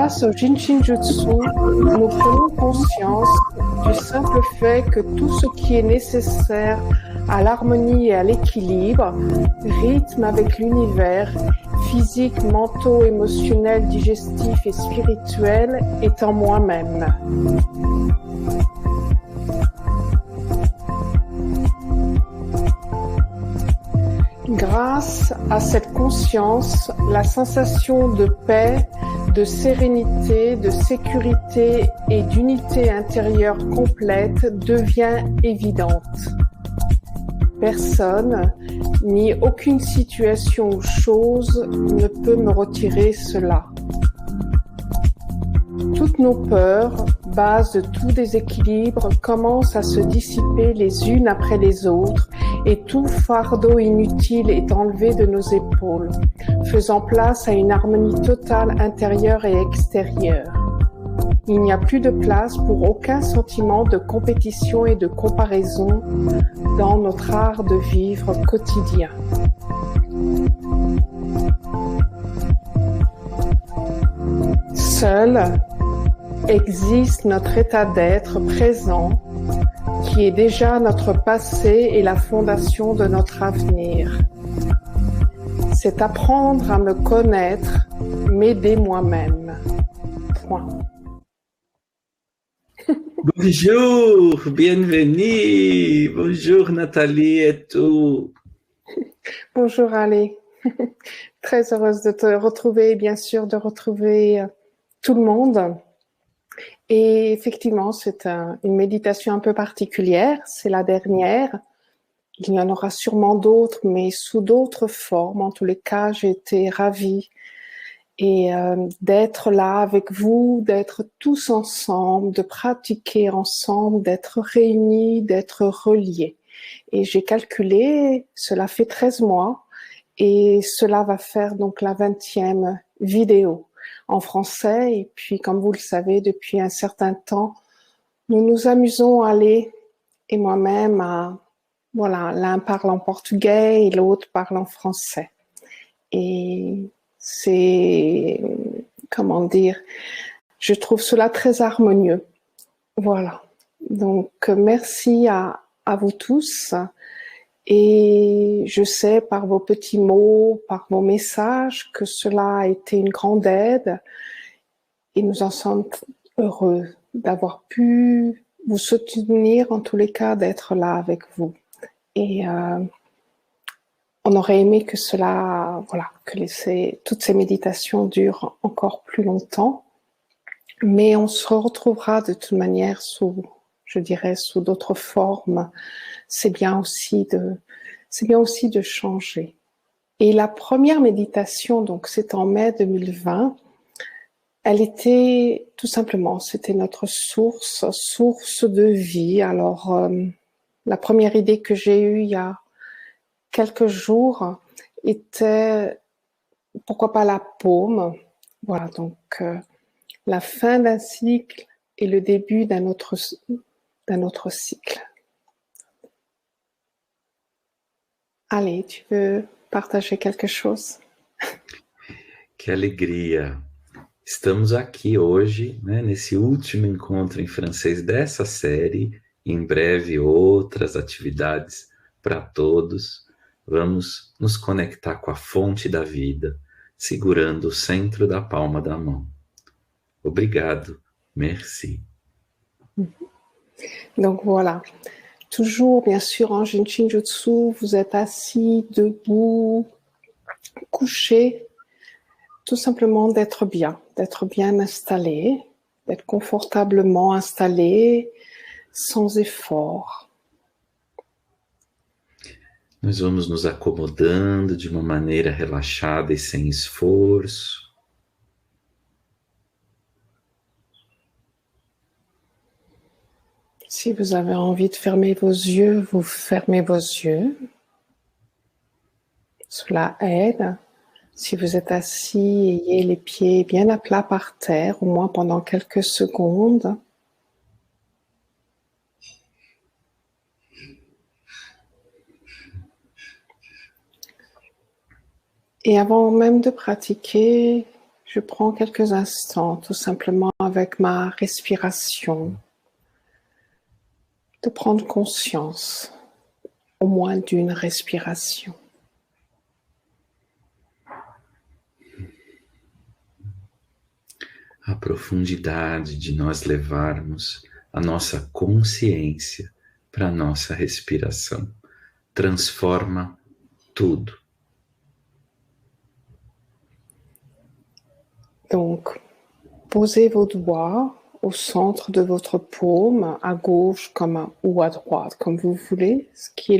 Grâce au Jinshinjutsu, nous prenons conscience du simple fait que tout ce qui est nécessaire à l'harmonie et à l'équilibre rythme avec l'univers physique, mentaux, émotionnel, digestif et spirituel est en moi-même. Grâce à cette conscience, la sensation de paix, de sérénité, de sécurité et d'unité intérieure complète devient évidente. Personne, ni aucune situation ou chose ne peut me retirer cela. Toutes nos peurs, base de tout déséquilibre, commencent à se dissiper les unes après les autres et tout fardeau inutile est enlevé de nos épaules, faisant place à une harmonie totale intérieure et extérieure. Il n'y a plus de place pour aucun sentiment de compétition et de comparaison dans notre art de vivre quotidien. Seul existe notre état d'être présent, qui est déjà notre passé et la fondation de notre avenir. C'est apprendre à me connaître, m'aider moi-même. Point. Bonjour, bienvenue. Bonjour Nathalie et tout. Bonjour Ali. Très heureuse de te retrouver et bien sûr de retrouver tout le monde. Et effectivement, c'est une méditation un peu particulière, c'est la dernière. Il y en aura sûrement d'autres, mais sous d'autres formes. En tous les cas, j'ai été ravie et d'être là avec vous, d'être tous ensemble, de pratiquer ensemble, d'être réunis, d'être reliés. Et j'ai calculé, cela fait 13 mois et cela va faire donc la 20e vidéo en français. Et puis, comme vous le savez, depuis un certain temps, nous nous amusons Ali et moi-même à, voilà, l'un parle en portugais et l'autre parle en français. Et c'est, comment dire, je trouve cela très harmonieux. Voilà. Donc, merci à vous tous. Et je sais par vos petits mots, par vos messages, que cela a été une grande aide. Et nous en sommes heureux d'avoir pu vous soutenir, en tous les cas, d'être là avec vous. Et on aurait aimé que cela, voilà, que toutes ces méditations durent encore plus longtemps. Mais on se retrouvera de toute manière sous d'autres formes. C'est bien aussi de changer. Et la première méditation, donc c'est en mai 2020, elle était tout simplement, c'était notre source de vie. Alors, la première idée que j'ai eue il y a quelques jours était, pourquoi pas la paume. Voilà, donc la fin d'un cycle et le début d'un autre cycle. Allez, tu veux partager quelque chose? Que alegria! Estamos aqui hoje, né, nesse último encontro em francês dessa série, em breve outras atividades para todos. Vamos nos conectar com a fonte da vida, segurando o centro da palma da mão. Obrigado, merci. Donc voilà, toujours bien sûr en Jinshinjutsu, vous êtes assis, debout, couché, tout simplement d'être bien installé, d'être confortablement installé, sans effort. Nós vamos nos acomodando de uma maneira relaxada e sem esforço. Si vous avez envie de fermer vos yeux, vous fermez vos yeux. Cela aide. Si vous êtes assis, ayez les pieds bien à plat par terre, au moins pendant quelques secondes. Et avant même de pratiquer, je prends quelques instants tout simplement avec ma respiration de prendre conscience au moins d'une respiration. A profundidade de nós levarmos a nossa consciência para a nossa respiração transforma tudo. Donc, posez vos doigts au centre de votre paume, à gauche ou à droite, comme vous voulez, ce qui est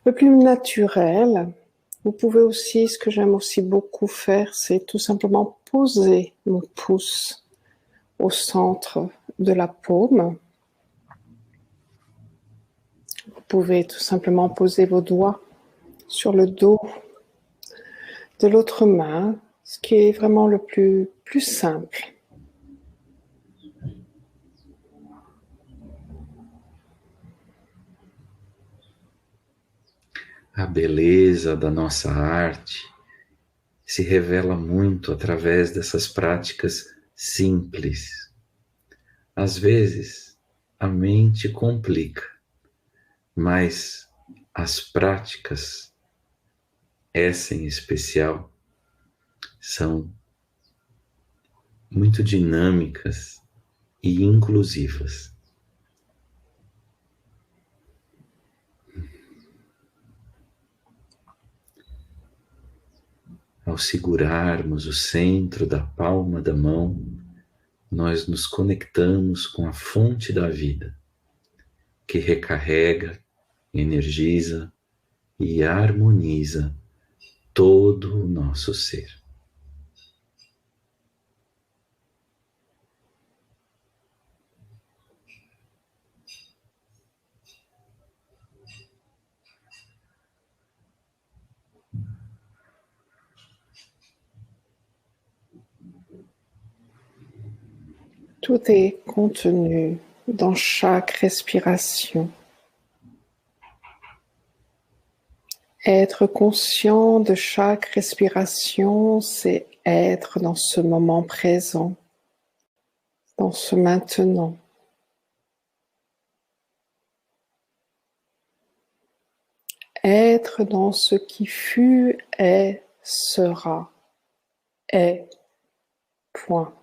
le plus naturel. Vous pouvez aussi, ce que j'aime aussi beaucoup faire, c'est tout simplement poser mon pouce au centre de la paume. Vous pouvez tout simplement poser vos doigts sur le dos de l'autre main, ce qui est vraiment le plus simple. A beleza da nossa arte se revela muito através dessas práticas simples. Às vezes, a mente complica, mas as práticas, essa em especial, são muito dinâmicas e inclusivas. Ao segurarmos o centro da palma da mão, nós nos conectamos com a fonte da vida, que recarrega, energiza e harmoniza todo o nosso ser. Tout est contenu dans chaque respiration. Être conscient de chaque respiration, c'est être dans ce moment présent, dans ce maintenant. Être dans ce qui fut, est, sera, est, point.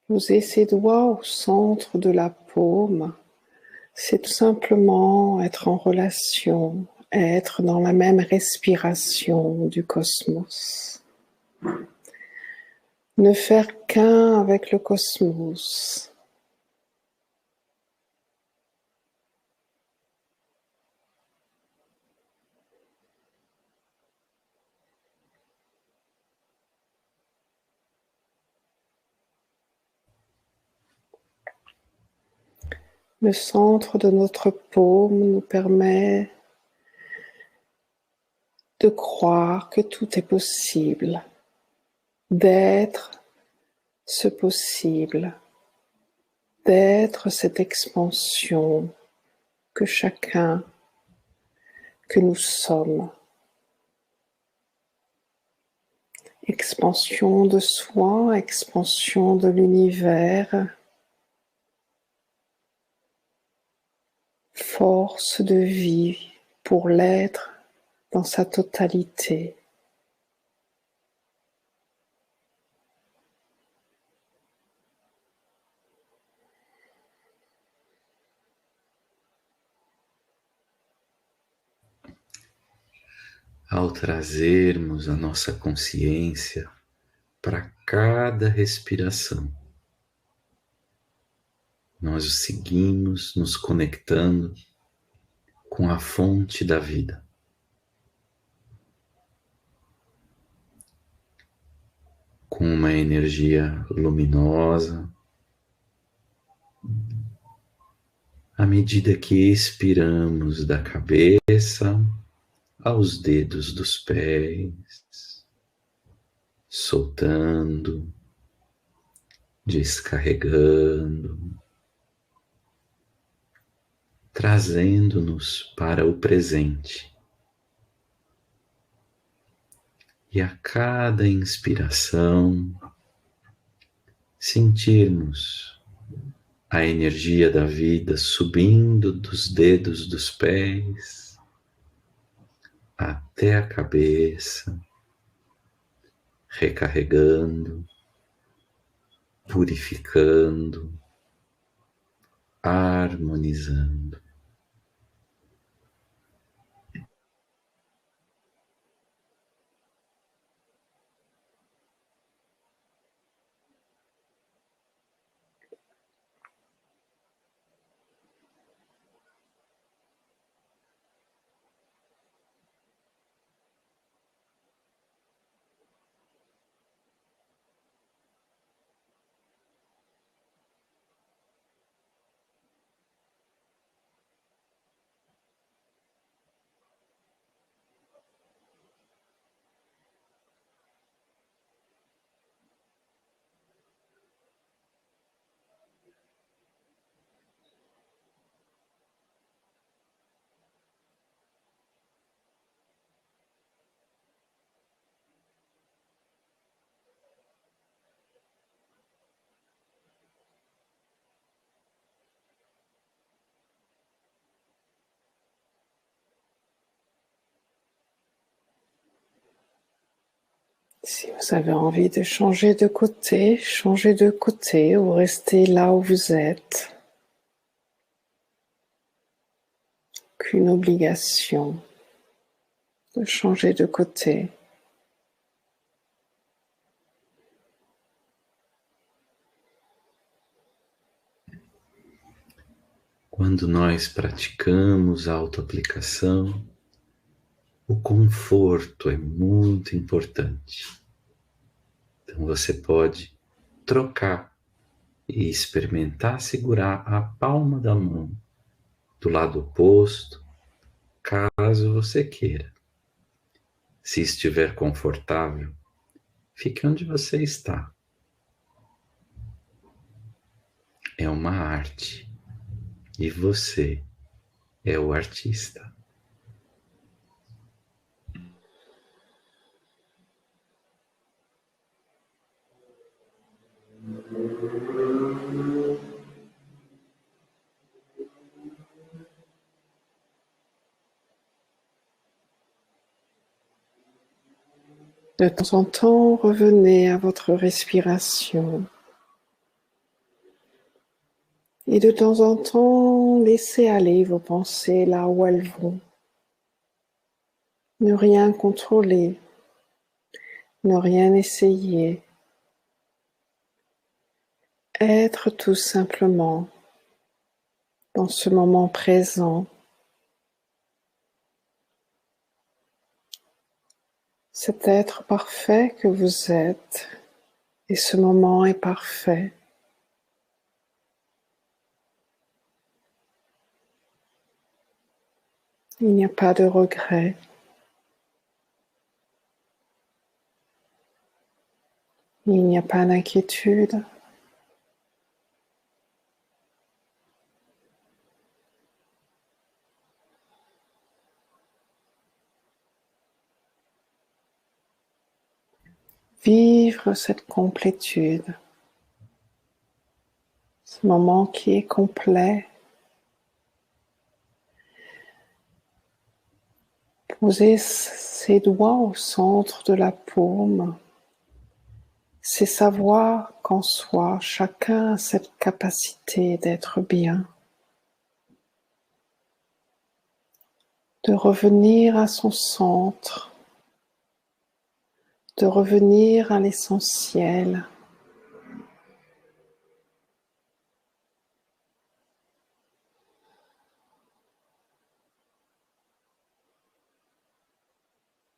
Posez ses doigts au centre de la paume. C'est tout simplement être en relation, être dans la même respiration du cosmos. Ne faire qu'un avec le cosmos. Le centre de notre paume nous permet de croire que tout est possible, d'être ce possible, d'être cette expansion que chacun, que nous sommes. Expansion de soi, expansion de l'univers, force de vie pour l'être dans sa totalité. Ao trazermos a nossa consciência para cada respiração, nós seguimos nos conectando com a fonte da vida. Com uma energia luminosa, à medida que expiramos da cabeça aos dedos dos pés, soltando, descarregando, trazendo-nos para o presente. E a cada inspiração, sentirmos a energia da vida subindo dos dedos dos pés até a cabeça, recarregando, purificando, harmonizando. Si vous avez envie de changer de côté, changez de côté ou restez là où vous êtes. Aucune obligation de changer de côté. Quando nós praticamos a autoaplicação, o conforto é muito importante. Então você pode trocar e experimentar segurar a palma da mão do lado oposto, caso você queira. Se estiver confortável, fique onde você está. É uma arte e você é o artista. De temps en temps, revenez à votre respiration. Et de temps en temps, laissez aller vos pensées là où elles vont. Ne rien contrôler, ne rien essayer. Être tout simplement dans ce moment présent. Cet être parfait que vous êtes, et ce moment est parfait. Il n'y a pas de regret. Il n'y a pas d'inquiétude. Vivre cette complétude, ce moment qui est complet. Posez ses doigts au centre de la paume. C'est savoir qu'en soi, chacun a cette capacité d'être bien, de revenir à son centre, de revenir à l'essentiel.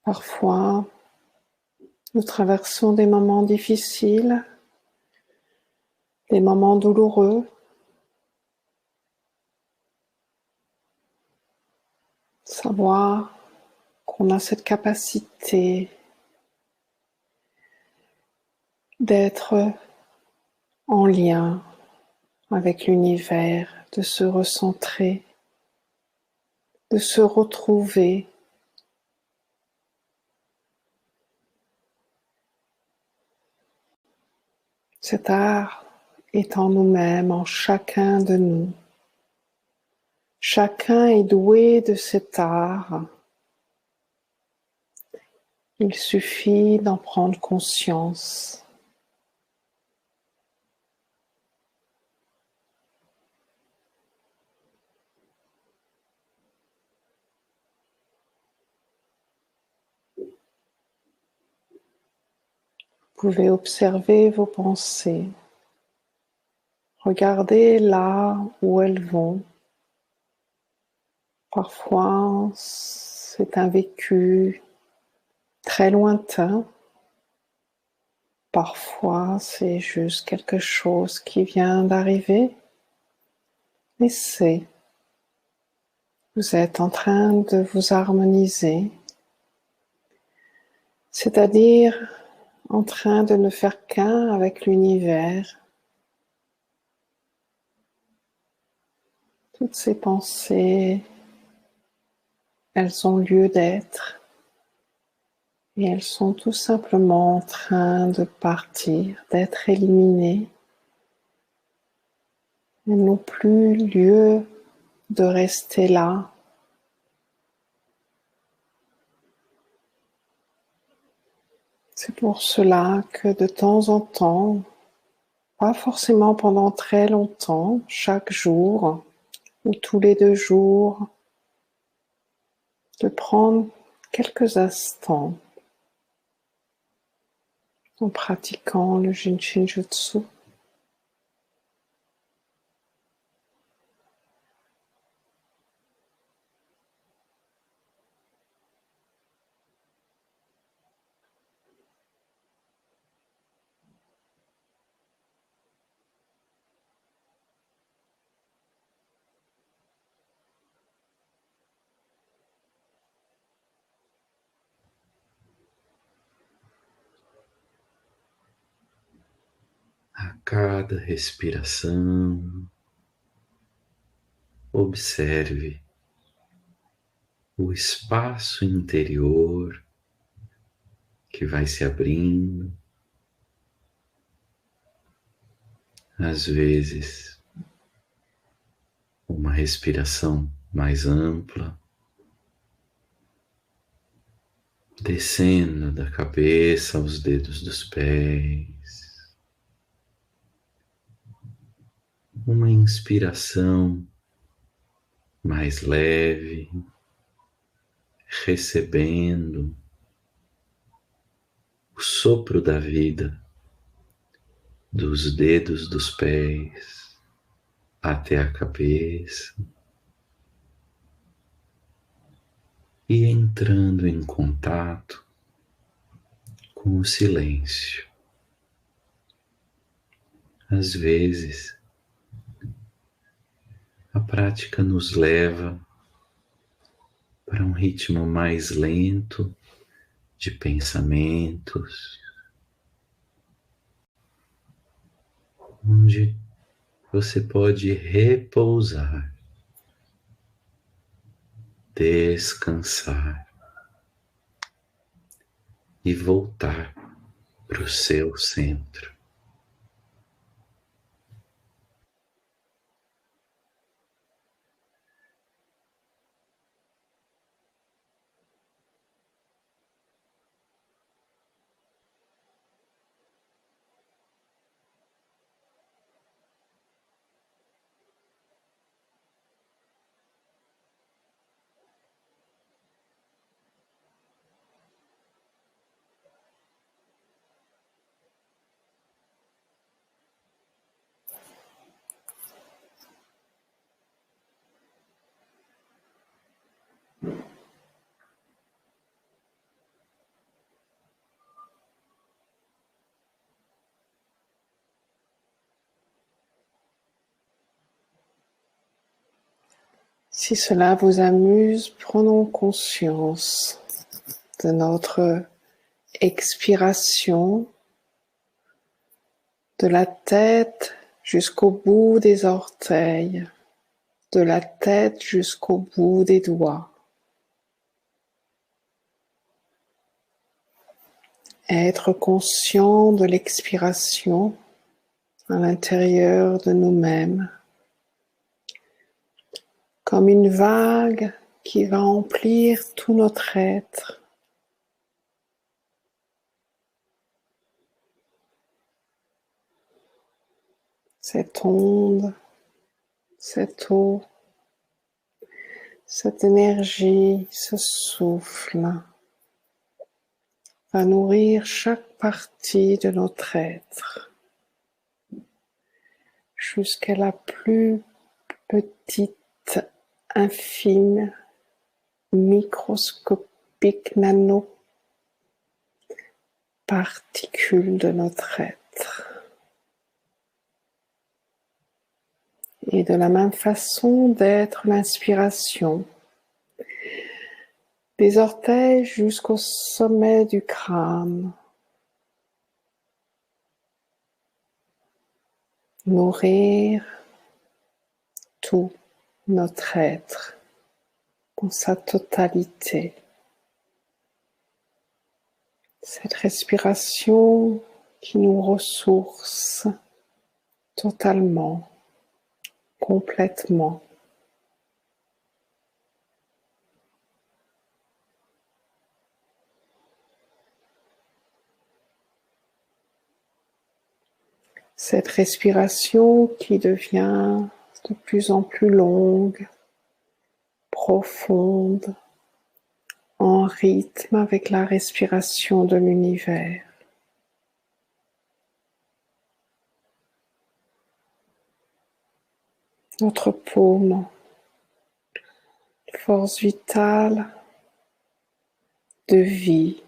Parfois, nous traversons des moments difficiles, des moments douloureux. savoir qu'on a cette capacité d'être en lien avec l'univers, de se recentrer, de se retrouver. Cet art est en nous-mêmes, en chacun de nous. Chacun est doué de cet art. Il suffit d'en prendre conscience. Vous pouvez observer vos pensées. Regardez là où elles vont. Parfois, c'est un vécu très lointain. Parfois, c'est juste quelque chose qui vient d'arriver. Laissez. Vous êtes en train de vous harmoniser, c'est-à-dire en train de ne faire qu'un avec l'univers. Toutes ces pensées, elles ont lieu d'être et elles sont tout simplement en train de partir, d'être éliminées. Elles n'ont plus lieu de rester là. C'est pour cela que de temps en temps, pas forcément pendant très longtemps, chaque jour ou tous les 2 jours, de prendre quelques instants en pratiquant le Jinshinjutsu. A cada respiração, observe o espaço interior que vai se abrindo. Às vezes, uma respiração mais ampla, descendo da cabeça aos dedos dos pés. Uma inspiração mais leve, recebendo o sopro da vida dos dedos dos pés até a cabeça e entrando em contato com o silêncio. Às vezes, a prática nos leva para um ritmo mais lento de pensamentos, onde você pode repousar, descansar e voltar para o seu centro. Si cela vous amuse, prenons conscience de notre expiration, de la tête jusqu'au bout des orteils, de la tête jusqu'au bout des doigts. Être conscient de l'expiration à l'intérieur de nous-mêmes, comme une vague qui va emplir tout notre être. Cette onde, cette eau, cette énergie, ce souffle va nourrir chaque partie de notre être jusqu'à la plus petite, infime, microscopique nano-particule de notre être. Et de la même façon d'être l'inspiration, des orteils jusqu'au sommet du crâne, nourrir tout notre être dans sa totalité. Cette respiration qui nous ressource totalement, complètement. Cette respiration qui devient de plus en plus longue, profonde, en rythme avec la respiration de l'univers. Notre paume, force vitale de vie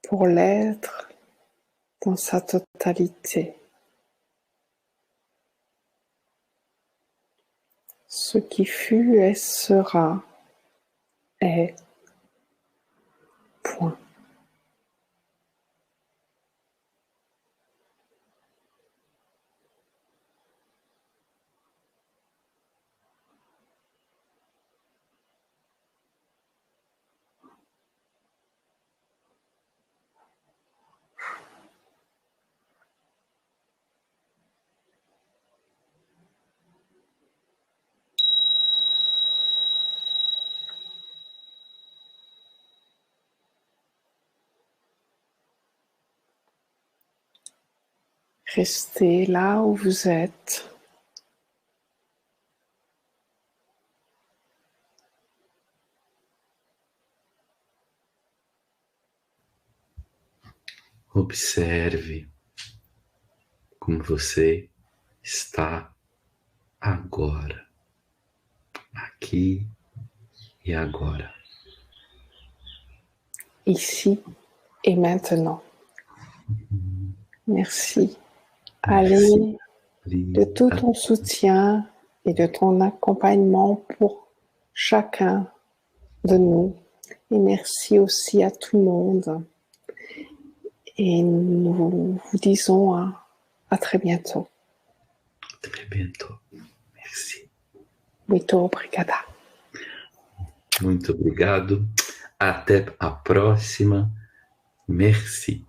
pour l'être dans sa totalité. Ce qui fut et sera est point. Restez là où vous êtes. Observe como você está agora, aqui e agora. Ici et maintenant. Merci. Allez, de tout ton soutien et de ton accompagnement pour chacun de nous. Et merci aussi à tout le monde. Et nous vous disons à très bientôt. Très bientôt. Merci. Muito obrigada. Muito obrigado. Até a próxima. Merci.